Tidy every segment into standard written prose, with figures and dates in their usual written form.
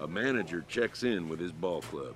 A manager checks in with his ball club.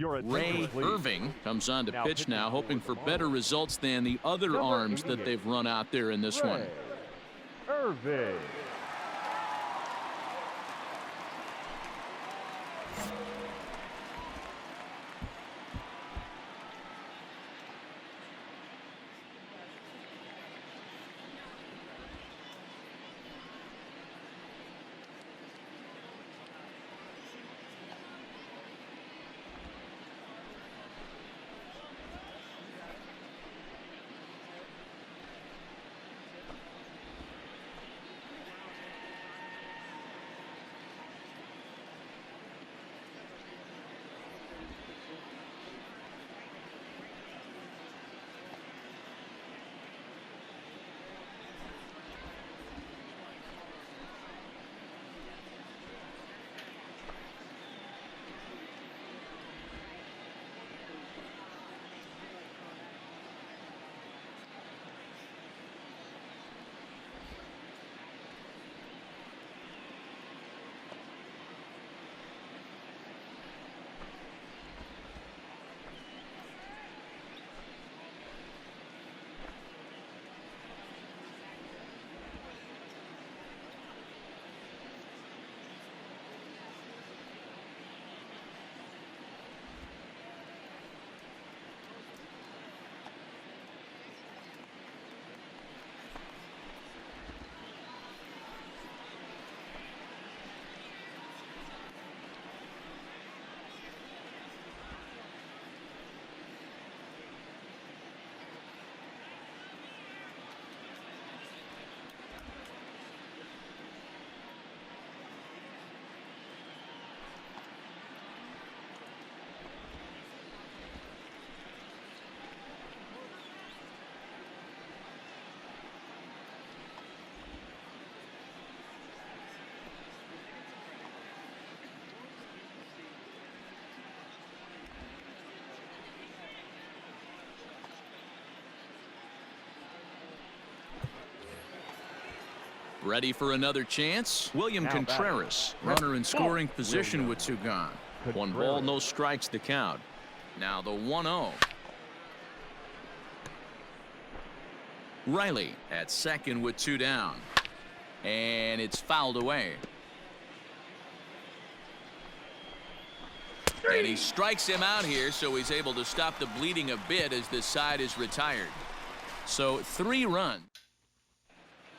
Ray Irving comes on to pitch now, hoping for better results than the other arms that they've run out there in this one. Irving. Ready for another chance? William Contreras, runner in scoring position with two gone. 1 ball, no strikes the count. Now the 1-0. Riley at second with 2 down. And it's fouled away. And he strikes him out here, so he's able to stop the bleeding a bit as this side is retired. So 3 runs.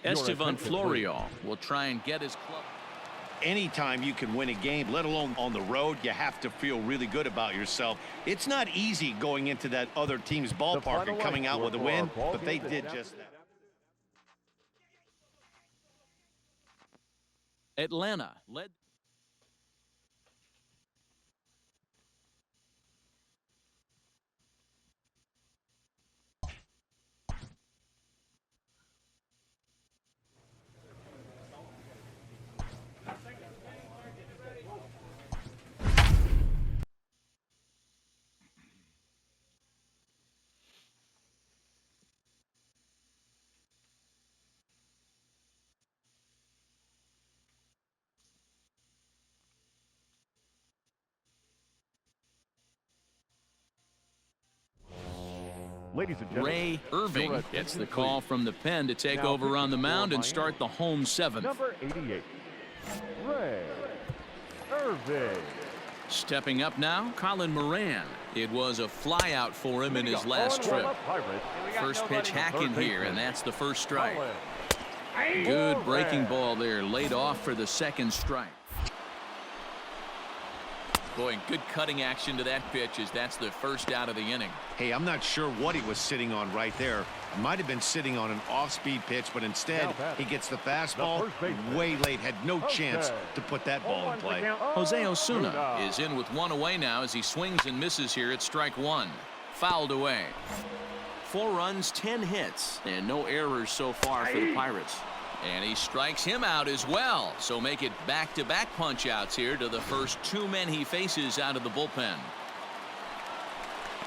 Estevan Florial will try and get his club. Anytime you can win a game, let alone on the road, you have to feel really good about yourself. It's not easy going into that other team's ballpark and coming out with a win, but they did just that. Atlanta led. Ladies and gentlemen, Ray Irving gets the call from the pen to take over on the mound and start the home 7th. Number 88, Ray Irving. Stepping up now, Colin Moran. It was a flyout for him in his last trip. First pitch hacking here, and that's the first strike. Good breaking ball there, laid off for the second strike. Boy, good cutting action to that pitch as that's the first out of the inning. Hey, I'm not sure what he was sitting on right there. Might have been sitting on an off-speed pitch, but instead he gets the fastball way late. Had no chance to put that ball in play. Jose Osuna is in with one away now as he swings and misses here at strike one. Fouled away. 4 runs, 10 hits, and no errors so far for the Pirates. And he strikes him out as well. So make it back-to-back punch-outs here to the first 2 men he faces out of the bullpen.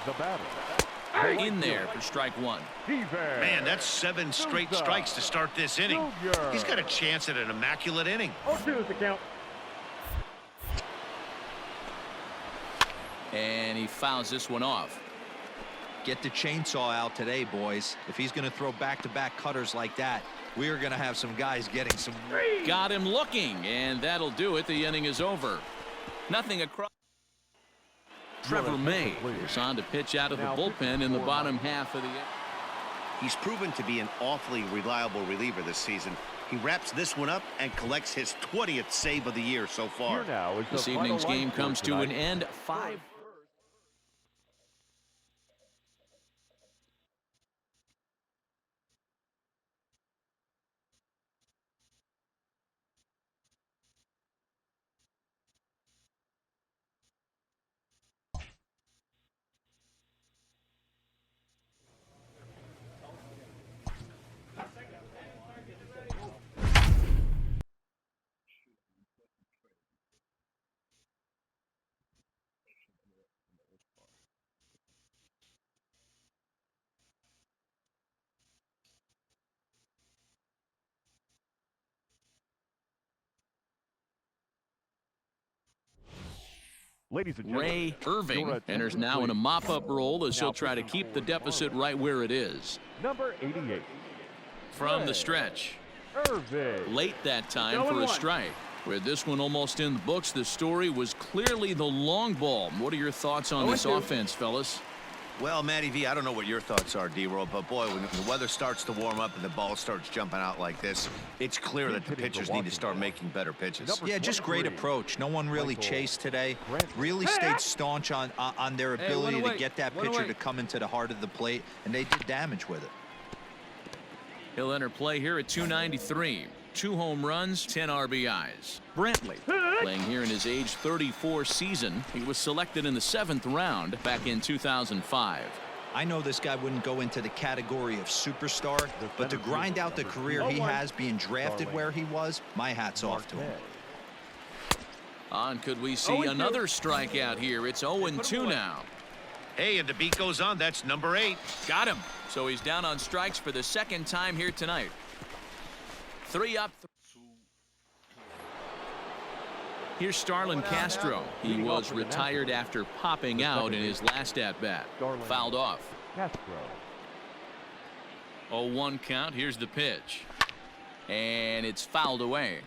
The batter. In there for strike one. Man, that's 7 straight strikes to start this inning. He's got a chance at an immaculate inning. And he fouls this one off. Get the chainsaw out today, boys. If he's going to throw back-to-back cutters like that, we are going to have some guys getting some. Got him looking, and that'll do it. The inning is over. Nothing across. Trevor May is on to pitch out of the bullpen in the bottom half of the inning. He's proven to be an awfully reliable reliever this season. He wraps this one up and collects his 20th save of the year so far. This evening's game comes to an end. 5. Ladies and Ray Irving enters now in a mop-up role as he'll try to keep the deficit right where it is. Number 88. From the stretch. Irving. Late that time for a strike. With this one almost in the books, the story was clearly the long ball. What are your thoughts on this offense, fellas? Well, Matty V, I don't know what your thoughts are, D-Roll, but boy, when the weather starts to warm up and the ball starts jumping out like this, it's clear that the pitchers need to start making better pitches. Yeah, just great approach. No one really chased today. Really stayed staunch on their ability to get that pitcher to come into the heart of the plate, and they did damage with it. He'll enter play here at 293. 2 home runs, 10 RBIs. Brantley, playing here in his age 34 season. He was selected in the 7th round back in 2005. I know this guy wouldn't go into the category of superstar, but to grind out the career he has being drafted where he was, my hat's off to him. And could we see another strikeout here? It's 0-2 now. Hey, and the beat goes on. That's number 8. Got him. So he's down on strikes for the 2nd time here tonight. 3 up. Here's Starlin Castro. He was retired after popping out in his last at-bat. Fouled off. 0-1 count. Here's the pitch. And it's fouled away.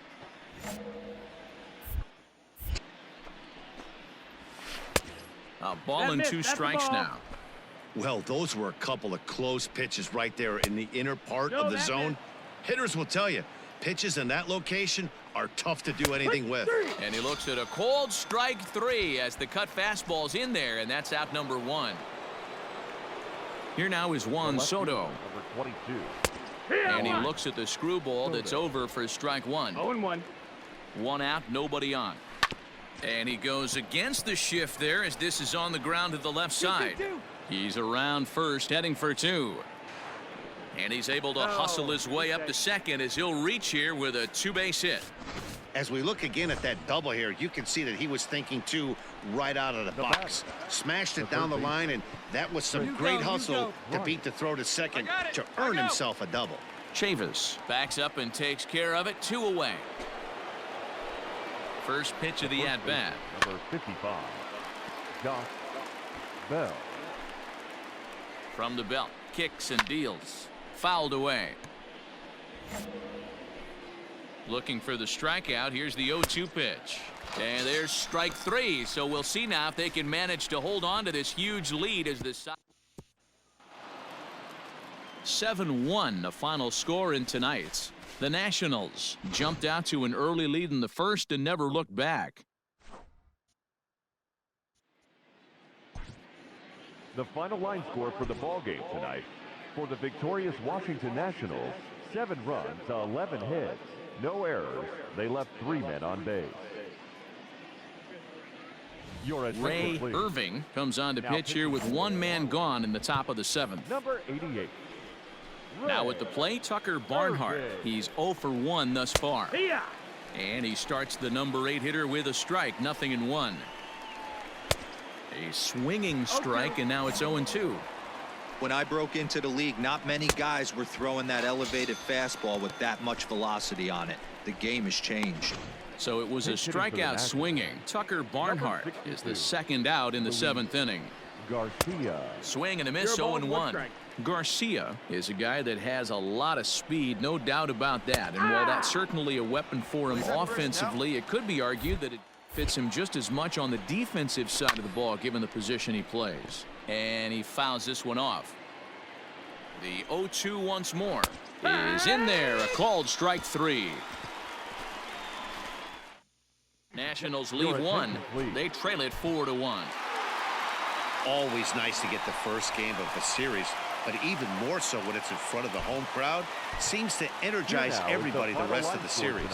A ball and 2 strikes now. Well, those were a couple of close pitches right there in the inner part of the zone. Hitters will tell you, pitches in that location are tough to do anything with. And he looks at a cold strike 3 as the cut fastball's in there, and that's out number 1. Here now is Juan Soto. Number 22. And he looks at the screwball that's over for strike 1. 0-1. 1 out, nobody on. And he goes against the shift there as this is on the ground to the left side. He's around first, heading for 2. And he's able to hustle his way up to second as he'll reach here with a 2-base hit. As we look again at that double here, you can see that he was thinking 2 right out of the box. Smashed it down the line, and that was some great hustle to beat the throw to second to earn himself a double. Chavis backs up and takes care of it. 2 away. First pitch of the at-bat. Number 55. Josh Bell. From the belt, kicks and deals. Fouled away. Looking for the strikeout. Here's the 0-2 pitch. And there's strike 3. So we'll see now if they can manage to hold on to this huge lead as the 7-1 the final score in tonight's. The Nationals jumped out to an early lead in the first and never looked back. The final line score for the ball game tonight. For the victorious Washington Nationals, 7 runs, 11 hits, no errors. They left 3 men on base. Ray Irving comes on to pitch here with 1 man gone in the top of the 7th. Number 88. Now at the plate, Tucker Barnhart. He's 0 for 1 thus far. And he starts the number 8 hitter with a strike, 0-1. A swinging strike, and now it's 0-2. When I broke into the league, not many guys were throwing that elevated fastball with that much velocity on it. The game has changed. So it was a strikeout swinging. Tucker Barnhart is the 2nd out in the 7th inning. Garcia. Swing and a miss, 0-1. Garcia is a guy that has a lot of speed, no doubt about that. And while that's certainly a weapon for him offensively, it could be argued that it fits him just as much on the defensive side of the ball, given the position he plays. And he fouls this one off. The 0-2 once more is in there. A called strike 3. Nationals lead 1. They trail it 4-1. Always nice to get the first game of a series, but even more so when it's in front of the home crowd. Seems to energize everybody the rest of the series.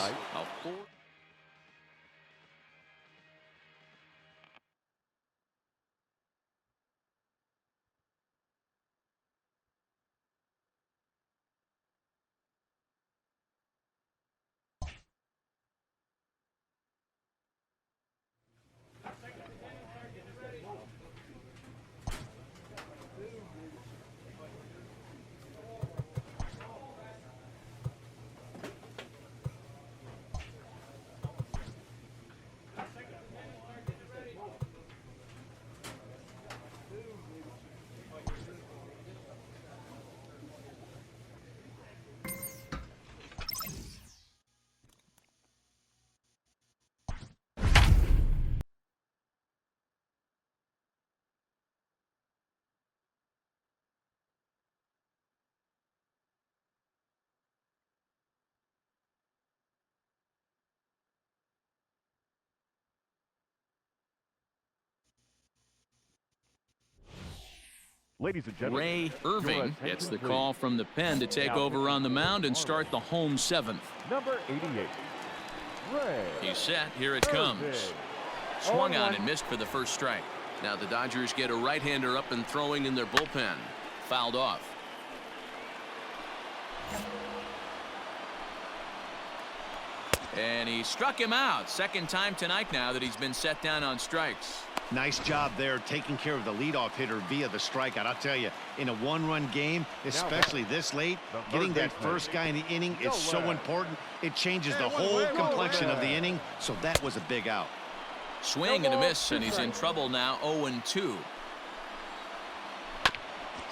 Ladies and gentlemen, Ray Irving gets the call from the pen to take over on the mound and start the home 7th. Number 88. Ray. He's set. Here it comes. Swung on and missed for the first strike. Now the Dodgers get a right-hander up and throwing in their bullpen. Fouled off. And he struck him out. 2nd time tonight now that he's been set down on strikes. Nice job there taking care of the leadoff hitter via the strikeout. I'll tell you, in a one-run game, especially this late, getting that first guy in the inning is so important. It changes the whole complexion of the inning, so that was a big out. Swing and a miss, and he's in trouble now, 0-2.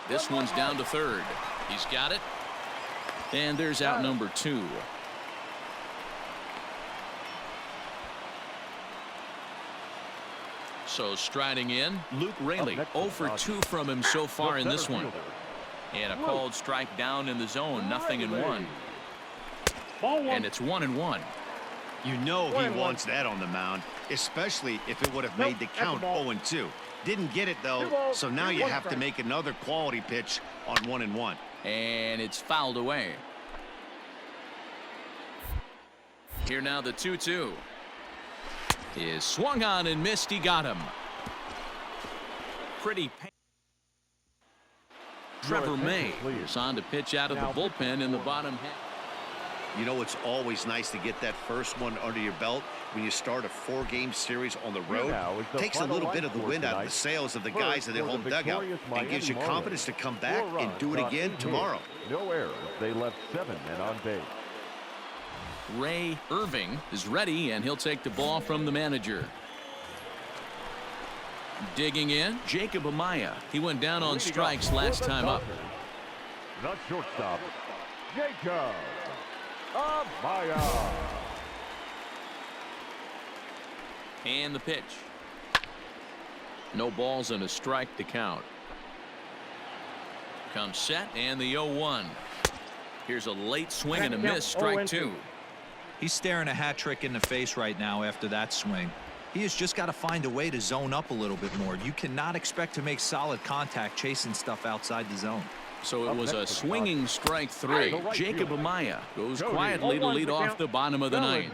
This one's down to 3rd. He's got it. And there's out number 2. So striding in, Luke Raley, 0 for 2 from him so far in this one. And a called strike down in the zone, 0-1. And it's 1-1. You know he wants that on the mound, especially if it would have made the count 0-2. Didn't get it, though, so now you have to make another quality pitch on 1-1. And it's fouled away. Here now the 2-2. Is swung on and missed. He got him. Pretty Trevor May is on to pitch out of the bullpen in the bottom half. You know, it's always nice to get that first one under your belt when you start a 4-game series on the road. Takes a little bit of the wind out of the sails of the guys in the home dugout and gives you confidence to come back and do it again tomorrow. No errors. They left 7 men on base. Ray Irving is ready, and he'll take the ball from the manager. Digging in, Jacob Amaya. He went down on strikes last time up. The shortstop, Jacob Amaya. And the pitch. No balls and a strike to count. Comes set, and the 0-1. Here's a late swing and a miss, strike 2. He's staring a hat trick in the face right now after that swing. He has just got to find a way to zone up a little bit more. You cannot expect to make solid contact chasing stuff outside the zone. So it was a swinging strike 3. Jacob Amaya goes quietly to lead off the bottom of the ninth.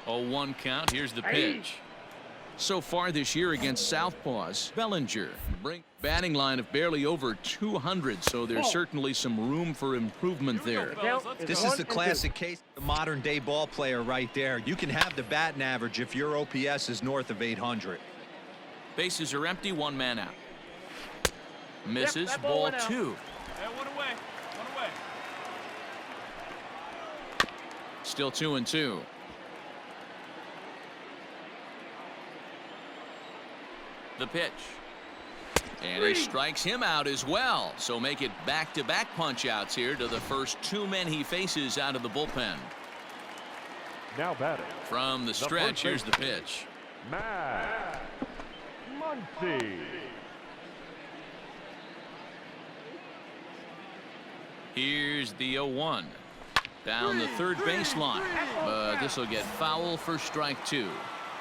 0-1 count. Here's the pitch. So far this year against Southpaws, Bellinger batting line of barely over 200, so there's certainly some room for improvement there. This is the classic case of the modern day ball player right there. You can have the batting average if your OPS is north of 800. Bases are empty, 1 man out. Misses, ball 2. Hey, one away. Still 2-2. The pitch. And he strikes him out as well. So make it back-to-back punch-outs here to the first 2 men he faces out of the bullpen. Now batting. From the stretch, here's the pitch. Matt Muncy. Here's the 0-1. Down the third baseline. But this will get foul for strike 2.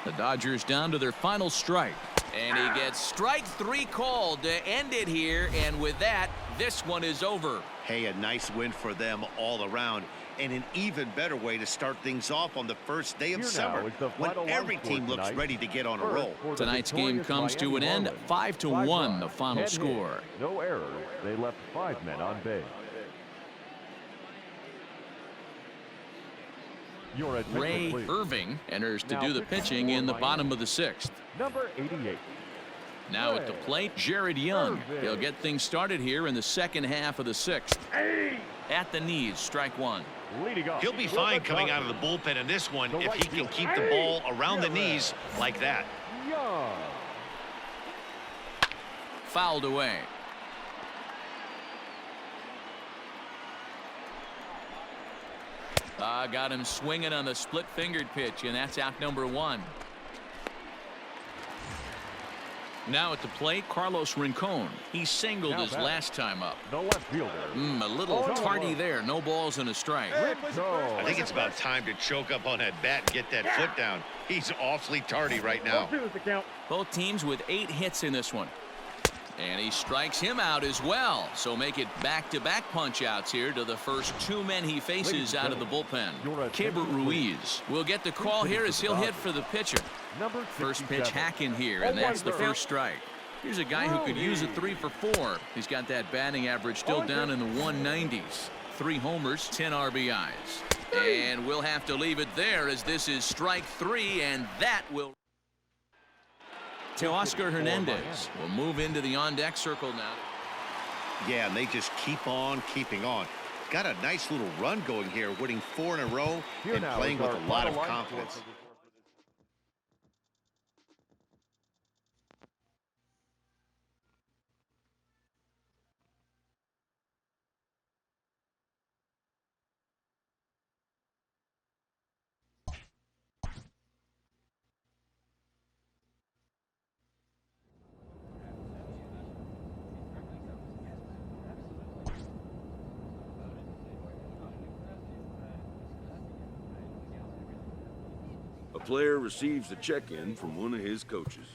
The Dodgers down to their final strike. And he gets strike 3 called to end it here. And with that, this one is over. Hey, a nice win for them all around. And an even better way to start things off on the first day of summer, when every team looks ready to get on a roll. Tonight's game comes to an end, 5-1 the final score. No errors. They left 5 men on base. Ray Irving enters to do the pitching in the bottom of the 6th. Number 88. Now at the plate, Jared Young. He'll get things started here in the second half of the 6th. At the knees, strike 1. He'll be fine coming out of the bullpen in this one if he can keep the ball around the knees like that. Fouled away. Got him swinging on the split-fingered pitch, and that's out number 1. Now at the plate, Carlos Rincon. He singled his last time up. The left fielder. A little tardy there. No balls and a strike. I think it's about time to choke up on that bat and get that foot down. He's awfully tardy right now. Both teams with 8 hits in this one. And he strikes him out as well. So make it back-to-back punch-outs here to the first 2 men he faces out of the bullpen. Keibert Ruiz will get the call here as he'll hit for the pitcher. First pitch hacking here, and that's the first strike. Here's a guy who could use a 3 for 4. He's got that batting average still down in the 190s. 3 homers, 10 RBIs. And we'll have to leave it there as this is strike 3, and that will... Teoscar Hernandez will move into the on-deck circle now. Yeah, and they just keep on keeping on. Got a nice little run going here, winning 4 in a row and playing with a lot of confidence. A player receives a check-in from one of his coaches.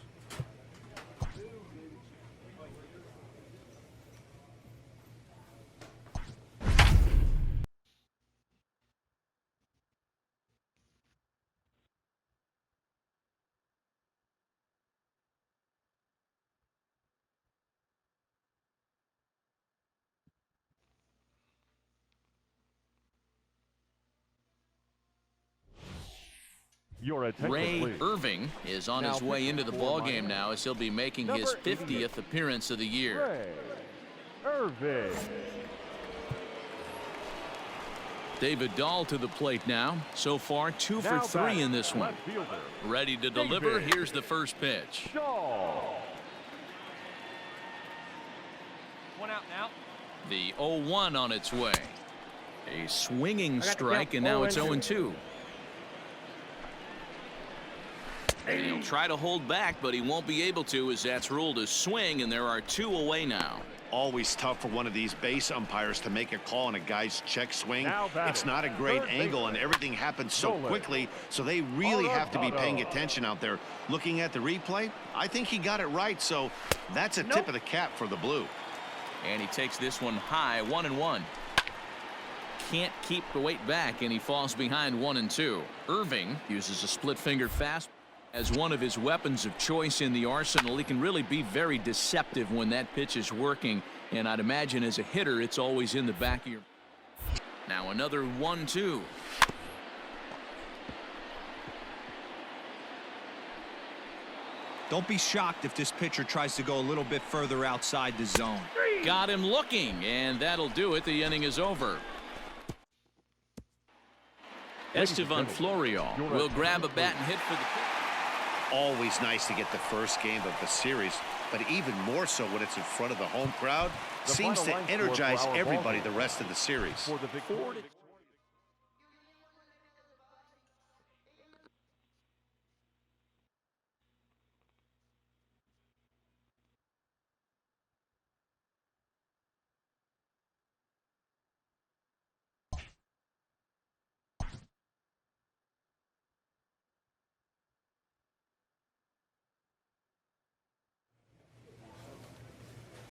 Ray Irving is on his way into the ballgame now as he'll be making his 50th appearance of the year. Ray Irving. David Dahl to the plate now. So far, 2 for 3 in this one. Ready to deliver. Here's the first pitch. One out now. The 0-1 on its way. A swinging strike, and now it's 0-2. And he'll try to hold back, but he won't be able to as that's ruled a swing, and there are 2 away now. Always tough for one of these base umpires to make a call on a guy's check swing. It's not a great angle, and everything happens so quickly, so they really have to be paying attention out there. Looking at the replay, I think he got it right, so that's a tip of the cap for the blue. And he takes this one high, 1-1. Can't keep the weight back, and he falls behind 1-2. Irving uses a split-fingered fastball as one of his weapons of choice in the arsenal. He can really be very deceptive when that pitch is working, and I'd imagine as a hitter it's always in the back of your. Now another 1-2. Don't be shocked if this pitcher tries to go a little bit further outside the zone. Got him looking, and that'll do it. The inning is over. Estevan Florial will grab a bat and hit for the pitch. Always nice to get the first game of the series, but even more so when it's in front of the home crowd. Seems to energize everybody the rest of the series.